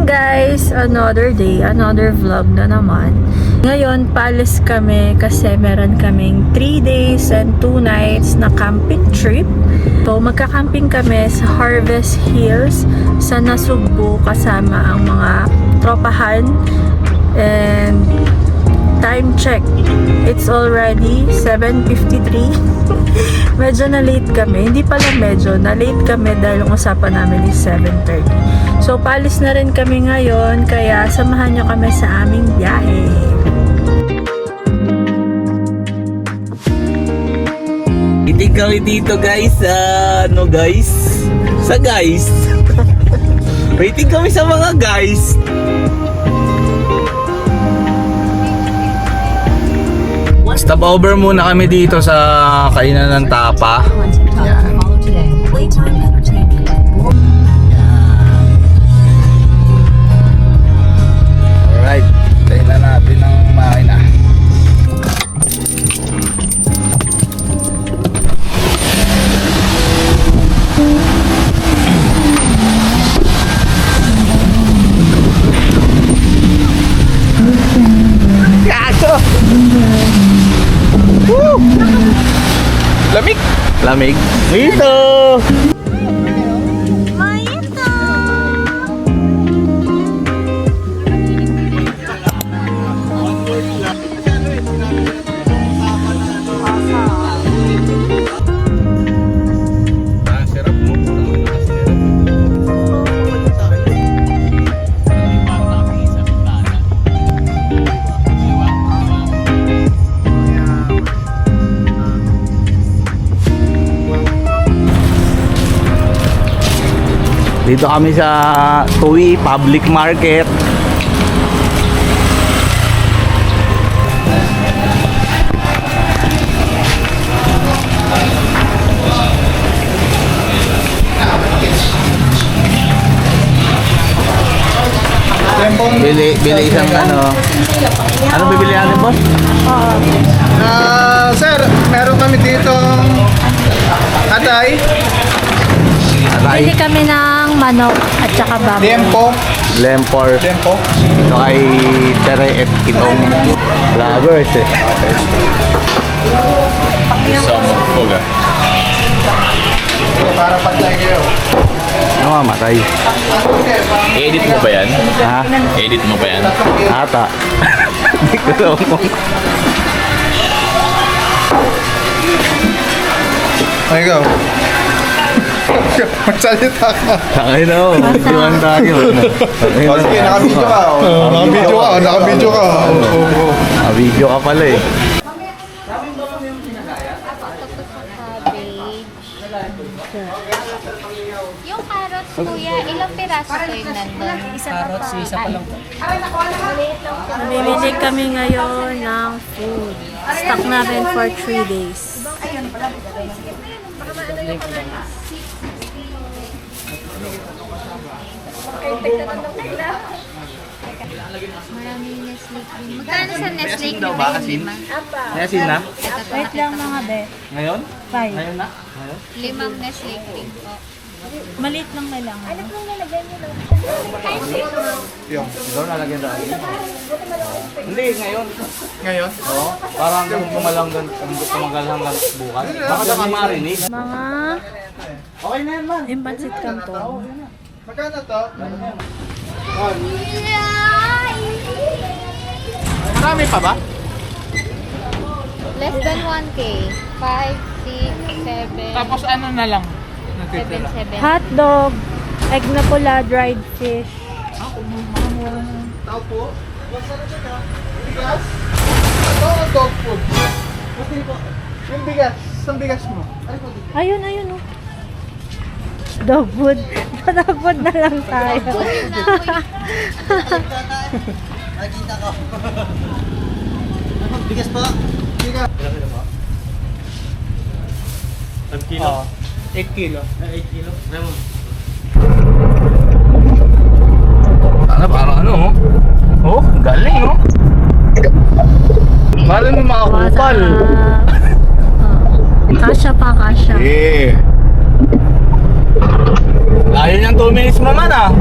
guys, another day, another vlog na naman. Ngayon, paalis kami kasi meron kaming 3 days and 2 nights na camping trip. So, magka-camping kami sa Harvest Hills sa Nasugbu kasama ang mga tropahan. And time check, it's already 7:53. Medyo na-late kami. Hindi pala medyo, na-late kami dahil ang usapan namin is 7:30. So, paalis na rin kami ngayon, kaya samahan nyo kami sa aming biyahe. Itig kami dito guys, sa guys. Waiting kami sa mga guys. Stop over muna kami dito sa kainan ng tapa. Yan. Alright, tayo na natin ang makina. Gago! Woo! Lamig! Lamig? Ito! Dito kami sa Tui Public Market. Bili isang ano. Ano bibili natin, boss? Sir, meron kami dito atay, Bili kami ng manok at saka baboy. Lempor. Ito kay Tere at itong vloggers eh. para pantay kayo. Ano mamatay? Edit mo ba yan? Ha? Edit mo ba yan? Ata. Hindi ko alam mo. Ay, ikaw. Magsalita ka. Takay na o. Videoan tayo. Sige, naka-video ka. Naka-video ka. Video ka pala eh. Yung carrots, kuya, ilang piraso po yung nandun? Carrots, isa pa lang po. Namimili kami ngayon ng food. Stock namin for 3 days. Maraming Nestle cream. Magkano sa Nestle cream daw na ba? yun, Asin? lima? Asin na? Wait lang mga be. Ngayon? 5. Ngayon na? Ngayon? 5 Nestle cream po. Maliit lang kailangan. Ikaw nalagyan na. Hindi, ngayon. Ngayon? Oo. Parang gumalang hanggang bukas. Baka na marinig. Mga Okay na yan, man. impansit canton. Magkano to? Marami pa ba? Less than 1K. 5, 6, 7, Tapos ano na lang? 7, 7. Hot dog, egg na pula, dried fish. Tao po? Bigas? Ito ang dog food. Yung bigas. Saan bigas mo? Ayun, ayun oh. Dog food. Dog food na lang tayo. Nakikita ko. Bigas pa? Bigas. 5 kilo? 8 kilo. 8 kilo. Ano, parang ano, oh? Oh, galing, oh. Parang may mga kupal. Kasya pa, kasya. Eh. Layo niyang 2 minutes naman ah.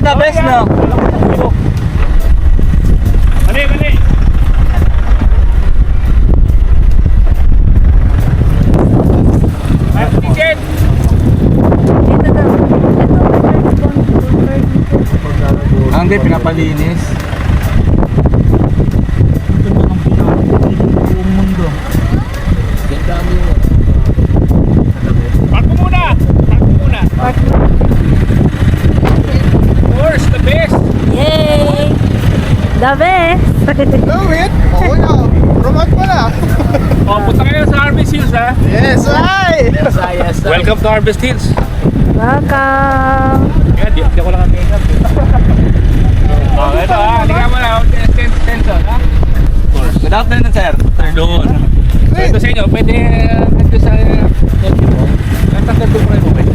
the best, no? Mali, mali. Ay, Jen. Ito daw. Hindi, pinapalinis. Park mo muna. Park mo muna. Of course, the best. Yay! The best! Gawin! Oo na. Promote mo na. O, punta kayo sa Harvest Hills, ha? Yes, ay! Welcome to Harvest Hills. Welcome! Yan, di ako lang make-up. O, ito ha. Halika mo na. Tension, ha? Good afternoon, sir. Doon. So, ito sa inyo, pwede nandito sa LP mo. Nagtatag doon mo kayo.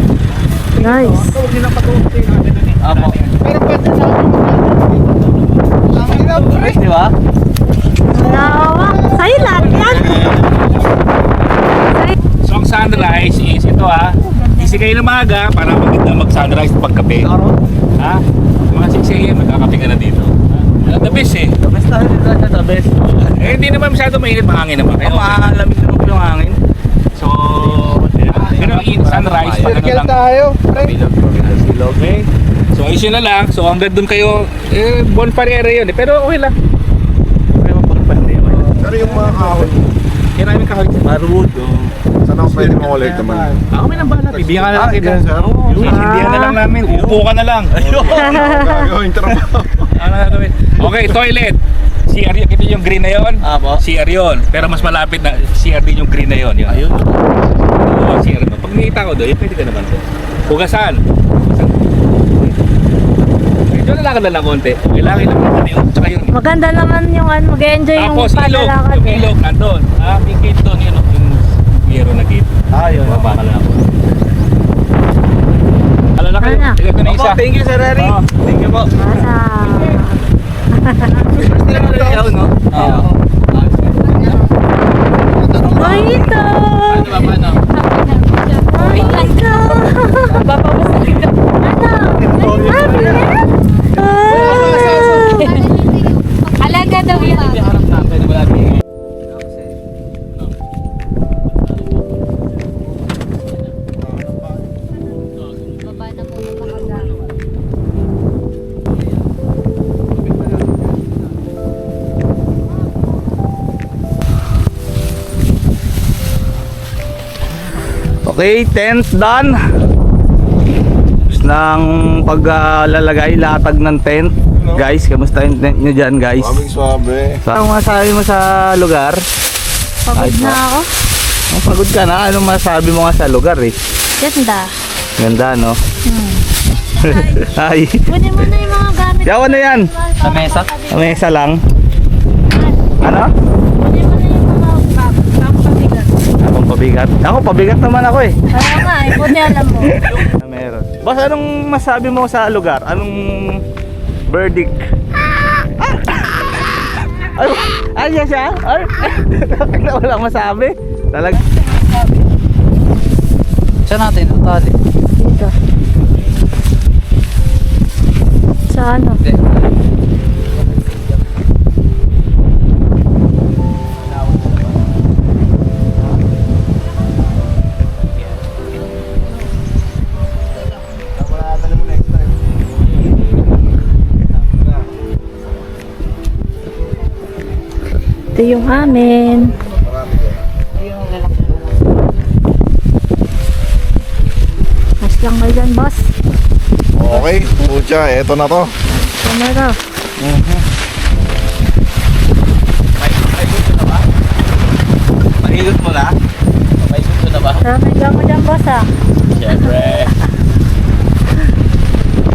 Nice! Huwag nilang pag-uusap yung natin doon eh. Apo. Pero pwede na. Ang hirap, pre. Di ba? Nawa! Sa'yo lahat yan! So, ang sunrise is ito ha. Isi kayo ng maaga para maganda mag-sunrise pagkape. Ha? Mga 6 a.m. magkakape ka na dito. The best eh. The best tayo dito, sir. The best. Eh, hindi naman masyado mainit, mahangin naman kayo. Maalamig naman po yung hangin. So, ganun ang sunrise. Pag ano Circle lang. tayo, pre. Okay? So, issue na lang. So, hanggang doon kayo, bonfire area yun eh. Pero okay lang. Pero yung mga kahoy, Kaya namin kahoy. Marwood. saan ako pwede makulit naman? Ako may nang bala. Bibigyan ka na lang kita. ganun, sir. Bibigyan na lang namin. Upo ka na lang. Gagawin trabaho. Ano na gawin? Okay, toilet. CR yun. Ito yung green na yun. Apo. CR yun. Pero mas malapit na CR din yung green na yun. Ayun. Oo, CR mo. Pag nakita ko doon, pwede ka naman doon. Hugasan. Medyo lalakad na lang konti. Kailangan lang naman yun. Tsaka yun. Maganda naman yung ano, mag-enjoy yung Tapos ilog. palalakad Yung eh. ilog nandun. May gate doon. Yun, yung yero na gate. Yun. Baba ka lang ako. Ano na kayo? Ano? Tignan ko na Opo, isa. thank you, Sir Eric. Oo. Thank you po. Masa. First nila na rin ako, no? Oo. Mojito! Paano? Mojito! Papabasagin ka. Ano? Alaga daw yan. Harap na, pwede ba natin? Baba na muna makaga. Okay, tent done. Tapos ng paglalagay, latag ng tent. Guys, kamusta yung tent nyo dyan, guys? Suabe. Anong masabi mo sa lugar? Pagod na ako. Oh, pagod ka na. Anong masabi mo nga sa lugar eh? Ganda. Ganda, no? Ay. Kunin mo na yung mga gamit. Yawan na yan. Sa mesa? Sa mesa lang. Ano? Kunin mo na yung mga pabigat. Akong pabigat. Ako, pabigat naman ako eh. Kaya nga, buti alam mo. Meron. Boss, anong masabi mo sa lugar? Anong verdict? Ay, yes siya? Ay, walang masabi. Talaga. Saan natin? Tali. Dito. Sa ano? Ito yung amin. Mas lang kayo dyan, boss. Okay, pucha, eto na to. Kamera. Mailot mo na? Mailot mo na ba? Sarapin ka mo dyan, boss, ah. Siyempre.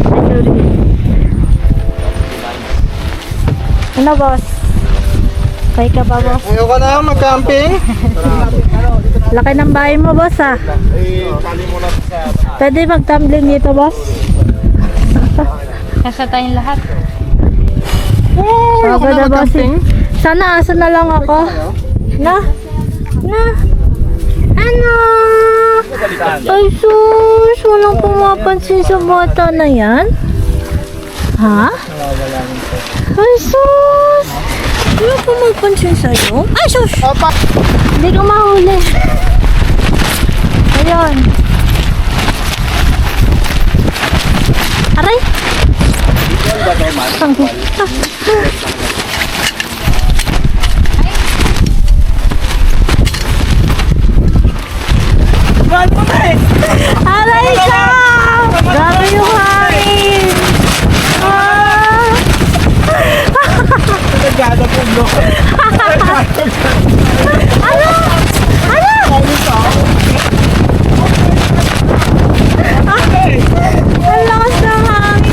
Ay, sorry. Ano, boss? Kay ka ba, boss? Ayaw ka na mag-camping? Laki ng bahay mo, boss, ah. Eh, kali mo na sa... Pwede mag-tumbling dito, boss? Kasa tayong lahat. Pagod na, boss. Sana asa na lang ako. Na? Ano? Ay, sus! Walang pumapansin sa bata na yan? Ha? Ay, sus! Ano po magpansin sa'yo? Ay, sus! Hindi ka mahuli. Ayun. Aray! Aray ka! Grabe yung hangin! Ah! Ang lakas ng hangin!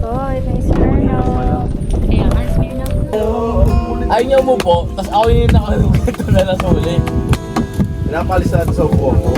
Oy, may Smirnoff. Ayan, may Smirnoff. Ayaw niya umupo, tapos ako yung nakalugit na lang sa huli. Pinapalisan sa upo ko.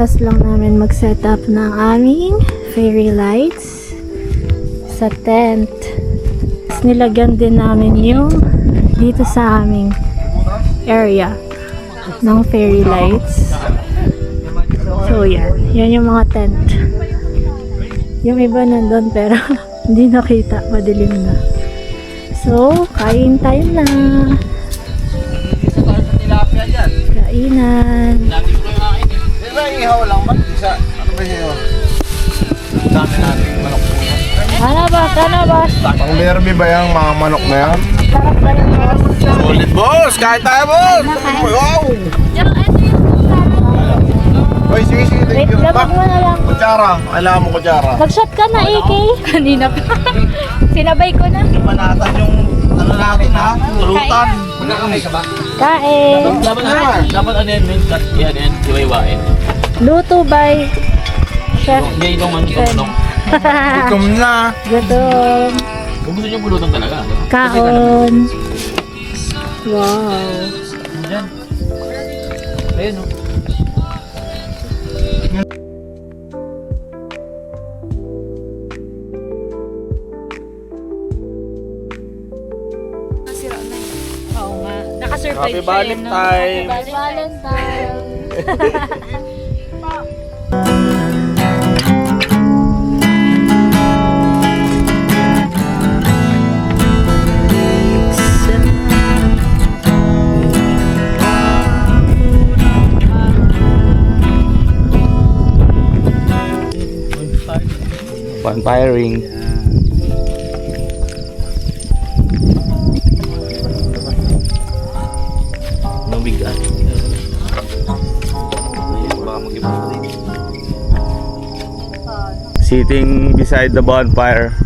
Tas lang namin mag-set up ng aming fairy lights sa tent. Tas nilagyan din namin yung dito sa aming area ng fairy lights. So yan, yan yung mga tent. Yung iba nandun pero hindi nakita, madilim na. So, kain tayo na. Kainan. Di ba ihaw lang ba? Isa, ano ba ihaw? Dami natin manok po. Ano ba? Pang derby ba yung mga manok na yan? Sarap ba yung boss? Solid boss! Kahit tayo boss! Wow! Uy, sige, thank Wait, you. labag mo na lang. Kutsara, kailangan mo kutsara. Mag-shot ka na, AK. Kanina pa. Sinabay ko na. Manatan yung ano natin ha? Lutan. Kain. Dapat ano yan, men? Cut yan, iwa-iwain. Luto by Chef Hindi, itong man, itong. Gutom na. Gutom. Kung gusto niyo bulutang talaga. Kaon. Wow. Diyan. Ayun, no? Oo nga. Naka-surprise Happy Valentine. Happy Valentine. Bonfiring. Mabigat. Sitting beside the bonfire.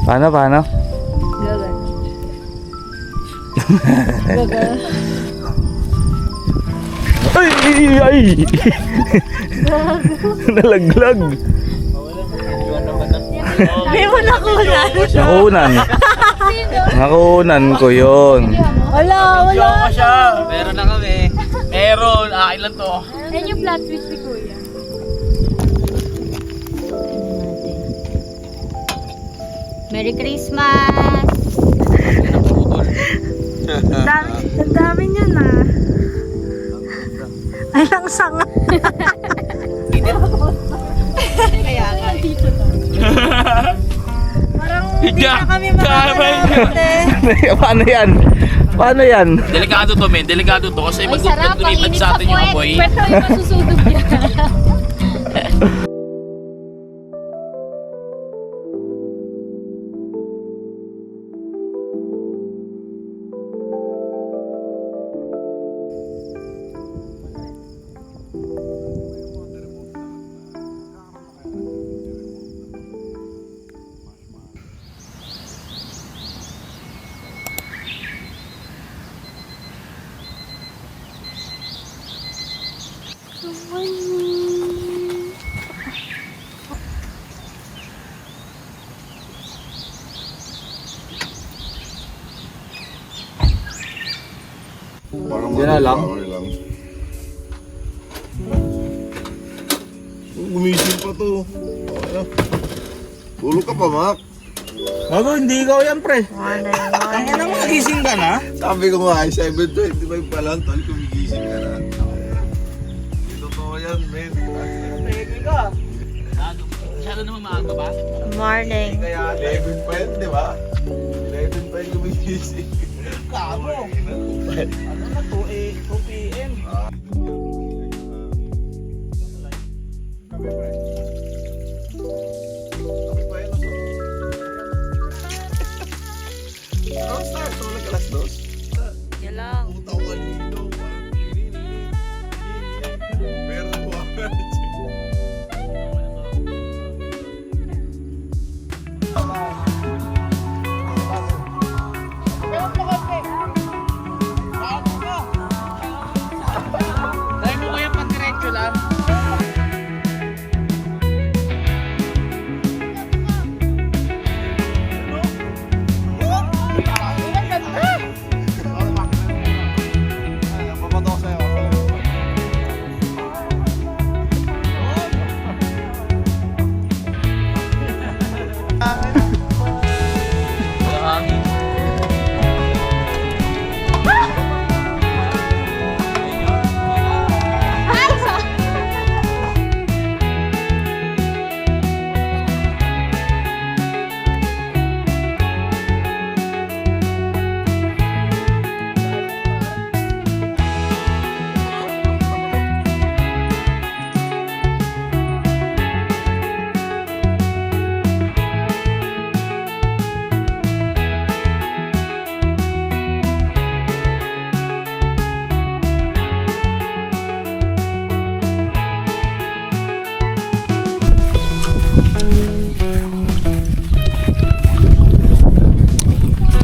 Paano? Ay! Nalaglag. Hindi mo nakunan. Nakunan ko yun. Wala. Meron na kami. Meron, akin lang to. Yan yung flat fish ni Kuya. Merry Christmas! Ang dami niya na. Ay, lang sanga. Paano yan? Paano yan? Delikado to, men. Delikado to. Kasi Ay, sarap. Ang maglumipat init sa sa atin yung puwet. apoy. Pwede kami masusudog yan. Yan na lang. Gumising pa to. Tulog ka pa, Mac. Bago, hindi ikaw yan, pre. Ang ina mo, gising ka na? Sabi ko nga, 7:25 pa lang, tol, kumigising ka na. Hindi totoo yan, men. Masyado naman maaga ba? Morning. Kaya 11 pa yan, di ba? 11 pa yan kumigising. Kamo. Ano na, 2 p.m. Kami pa yan. Kami pa yan, nasa. Ano start? Tulog alas 2. Yan lang. Putang walino. Pero buwan. Dahil mo kaya pag diretso lang. Papatok sa'yo.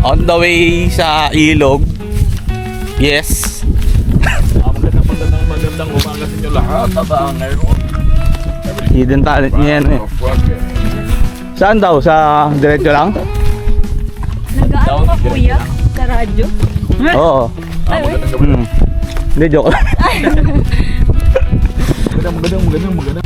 On the way sa ilog. Yes. Magandang umaga sa inyo lahat. Hidden talent niya yan eh. Saan daw? Sa diretso lang? Nag-ano ka kuya? Sa radyo? Oo. Hindi, joke. Magandang.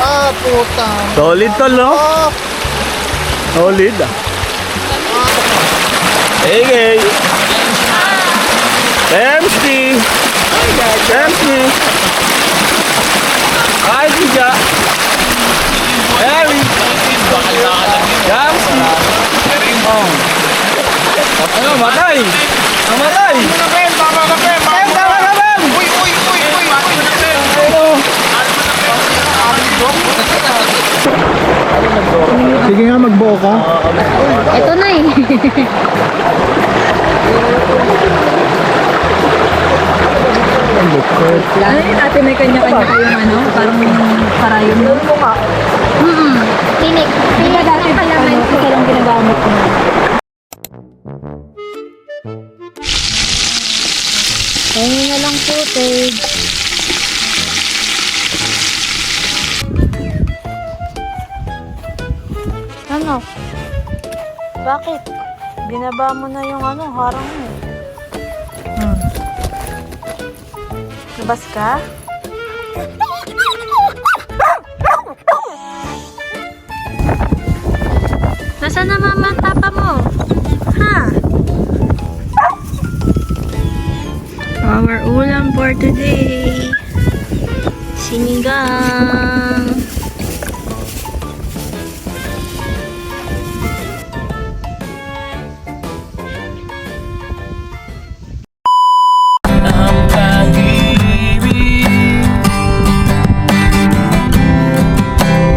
Ah, putang. Solid tol, no? Solid ah. Hey, Dempsey. Dempsey. Hi, Tija. Harry. Dempsey. Oh. Ano, matay. Namatay. Tama ka, Pem. Sige nga, magbuo ka. Ito na eh. Ay, ate may kanya-kanya kayong ano? Parang parayom na. Tinik. Kaya dati pala may isa lang ginagamit mo. Ayun na lang footage. Ano? Bakit? Binaba mo na yung harang mo. Labas ka? Nasaan na mama ang tapa mo? Ha? Our ulam for today. Sinigang. Ang pag-ibig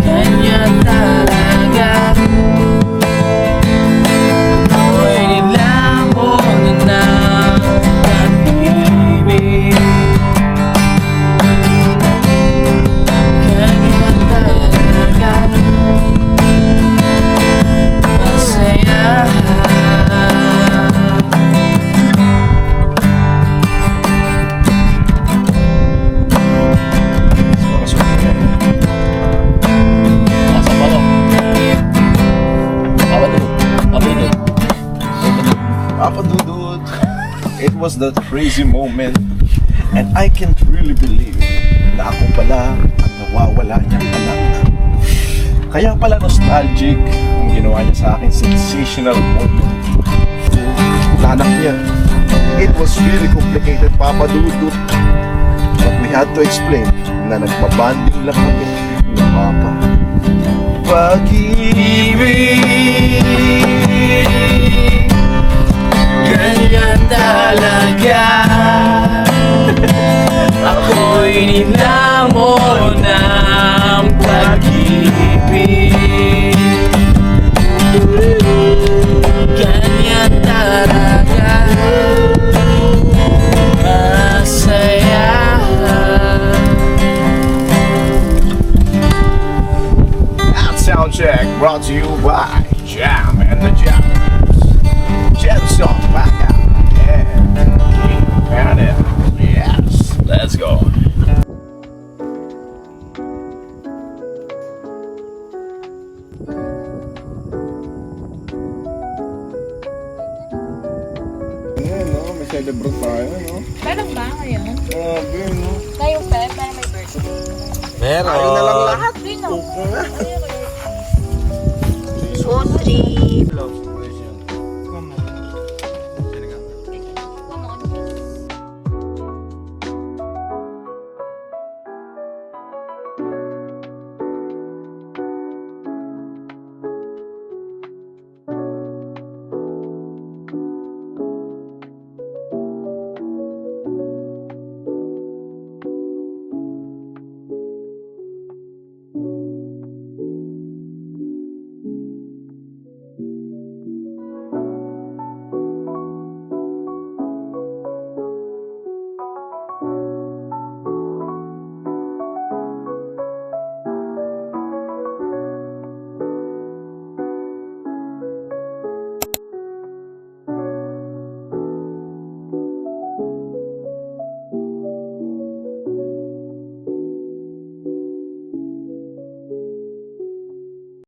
ganyan talaga. Ako'y nilamon na pag-ibig. Ganyan talaga. Masaya. Nasa balo. Abadud. Papa Dudut, it was that crazy moment and I can't really believe na ako pala ang nawawala niyang anak. Kaya pala nostalgic ang ginawa niya sa akin, sensational moment. Anak niya, it was really complicated, Papa Dudut. But we had to explain na nagbabanding lang kami ni Papa. Pag-ibig ganyan talaga. Ako'y nilamon ng pag-ibig. Ganyan talaga. Masaya. That sound check brought to you by Jam and the Jammers. Jet's on back out. Yeah. Keep at it. Yes. Let's go. Ayan, no? May celebrate tayo, no? Meron ba ngayon? Grabe, no? Kayo, Feb, para may birthday. Tayo na lang lahat. Sino? O, 3.